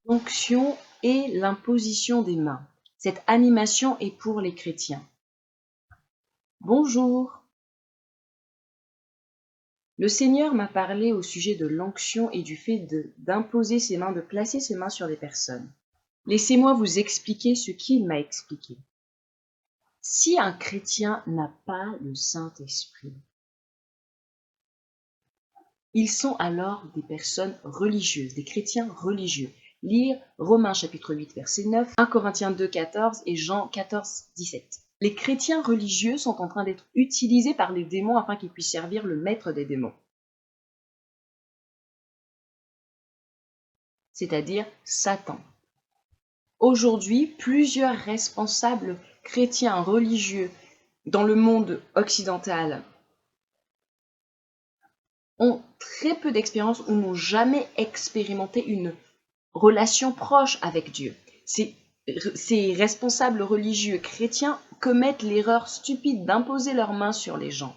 L'onction et l'imposition des mains. Cette animation est pour les chrétiens. Bonjour. Le Seigneur m'a parlé au sujet de l'onction et du fait d'imposer ses mains, de placer ses mains sur les personnes. Laissez-moi vous expliquer ce qu'il m'a expliqué. Si un chrétien n'a pas le Saint-Esprit, ils sont alors des personnes religieuses, des chrétiens religieux. Lire Romains chapitre 8 verset 9, 1 Corinthiens 2 14 et Jean 14 17. Les chrétiens religieux sont en train d'être utilisés par les démons afin qu'ils puissent servir le maître des démons, c'est-à-dire Satan. Aujourd'hui, plusieurs responsables chrétiens religieux dans le monde occidental ont très peu d'expérience ou n'ont jamais expérimenté une relation proche avec Dieu. Ces responsables religieux chrétiens commettent l'erreur stupide d'imposer leurs mains sur les gens,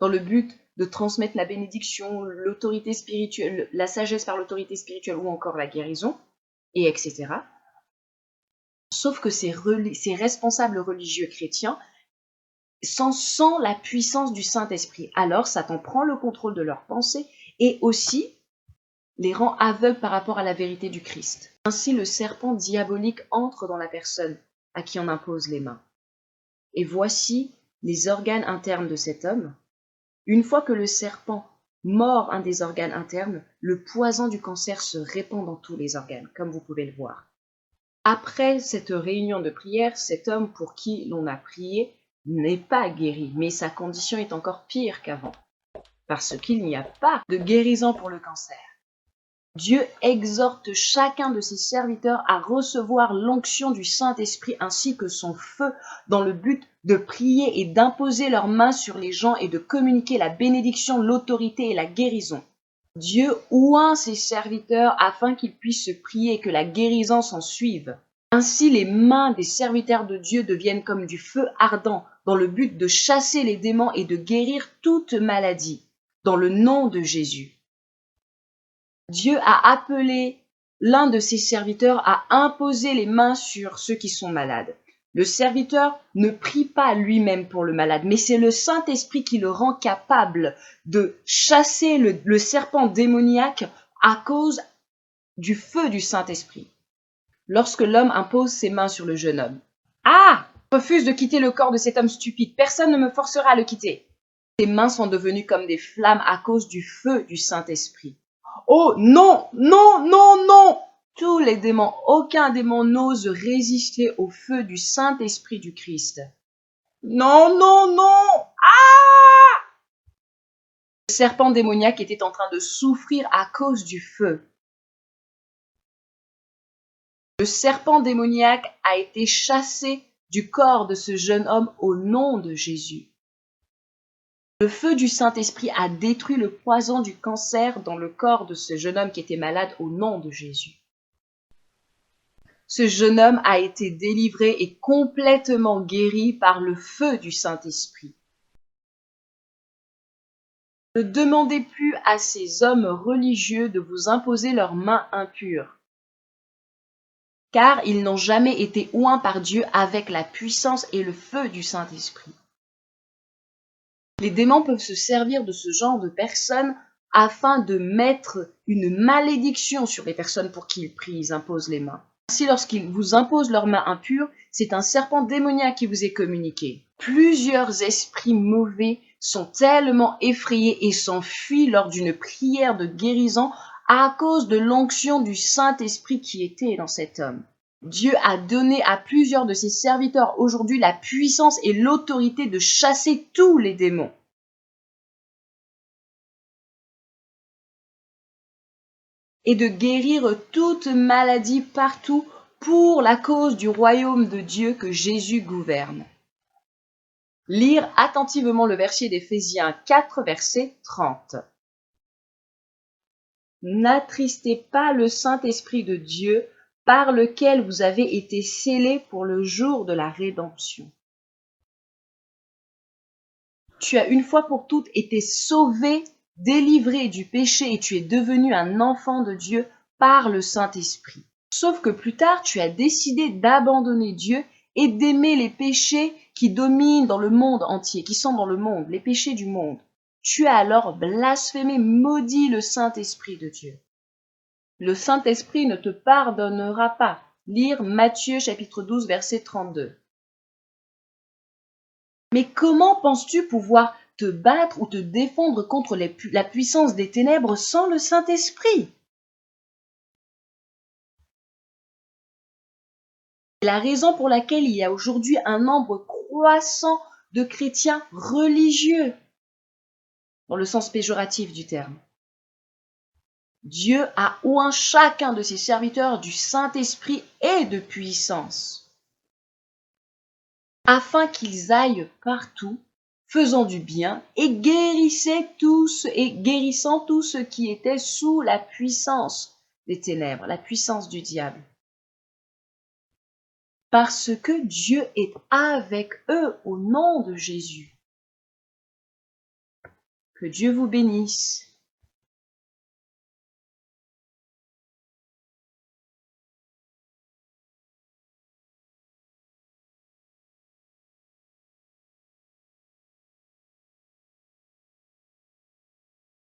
dans le but de transmettre la bénédiction, l'autorité spirituelle, la sagesse par l'autorité spirituelle ou encore la guérison, et etc. Sauf que ces responsables religieux chrétiens sans la puissance du Saint-Esprit. Alors Satan prend le contrôle de leurs pensées et aussi les rend aveugles par rapport à la vérité du Christ. Ainsi, le serpent diabolique entre dans la personne à qui on impose les mains. Et voici les organes internes de cet homme. Une fois que le serpent mord un des organes internes, le poison du cancer se répand dans tous les organes, comme vous pouvez le voir. Après cette réunion de prière, cet homme pour qui l'on a prié n'est pas guéri, mais sa condition est encore pire qu'avant, parce qu'il n'y a pas de guérison pour le cancer. Dieu exhorte chacun de ses serviteurs à recevoir l'onction du Saint-Esprit ainsi que son feu dans le but de prier et d'imposer leurs mains sur les gens et de communiquer la bénédiction, l'autorité et la guérison. Dieu oint ses serviteurs afin qu'ils puissent prier et que la guérison s'en suive. Ainsi, les mains des serviteurs de Dieu deviennent comme du feu ardent dans le but de chasser les démons et de guérir toute maladie dans le nom de Jésus. Dieu a appelé l'un de ses serviteurs à imposer les mains sur ceux qui sont malades. Le serviteur ne prie pas lui-même pour le malade, mais c'est le Saint-Esprit qui le rend capable de chasser le serpent démoniaque à cause du feu du Saint-Esprit. Lorsque l'homme impose ses mains sur le jeune homme. Ah! Je refuse de quitter le corps de cet homme stupide. Personne ne me forcera à le quitter. Ses mains sont devenues comme des flammes à cause du feu du Saint-Esprit. Oh non, non, non, non! Tous les démons, aucun démon n'ose résister au feu du Saint-Esprit du Christ. Non, non, non! Ah! Le serpent démoniaque était en train de souffrir à cause du feu. Le serpent démoniaque a été chassé du corps de ce jeune homme au nom de Jésus. Le feu du Saint-Esprit a détruit le poison du cancer dans le corps de ce jeune homme qui était malade au nom de Jésus. Ce jeune homme a été délivré et complètement guéri par le feu du Saint-Esprit. Ne demandez plus à ces hommes religieux de vous imposer leurs mains impures, car ils n'ont jamais été oints par Dieu avec la puissance et le feu du Saint-Esprit. Les démons peuvent se servir de ce genre de personnes afin de mettre une malédiction sur les personnes pour qui ils prient, ils imposent les mains. Ainsi, lorsqu'ils vous imposent leurs mains impures, c'est un serpent démoniaque qui vous est communiqué. Plusieurs esprits mauvais sont tellement effrayés et s'enfuient lors d'une prière de guérison à cause de l'onction du Saint-Esprit qui était dans cet homme. Dieu a donné à plusieurs de ses serviteurs aujourd'hui la puissance et l'autorité de chasser tous les démons. Et de guérir toute maladie partout pour la cause du royaume de Dieu que Jésus gouverne. Lire attentivement le verset d'Éphésiens 4, verset 30. N'attristez pas le Saint-Esprit de Dieu par lequel vous avez été scellés pour le jour de la rédemption. Tu as une fois pour toutes été sauvé délivré du péché et tu es devenu un enfant de Dieu par le Saint-Esprit. Sauf que plus tard, tu as décidé d'abandonner Dieu et d'aimer les péchés qui dominent dans le monde entier, qui sont dans le monde, les péchés du monde. Tu as alors blasphémé, maudit le Saint-Esprit de Dieu. Le Saint-Esprit ne te pardonnera pas. Lire Matthieu chapitre 12, verset 32. Mais comment penses-tu pouvoir te battre ou te défendre contre la puissance des ténèbres sans le Saint-Esprit? C'est la raison pour laquelle il y a aujourd'hui un nombre croissant de chrétiens religieux, dans le sens péjoratif du terme. Dieu a oint chacun de ses serviteurs du Saint-Esprit et de puissance, afin qu'ils aillent partout, faisant du bien et guérissant tout ce qui était sous la puissance des ténèbres, la puissance du diable. Parce que Dieu est avec eux au nom de Jésus. Que Dieu vous bénisse.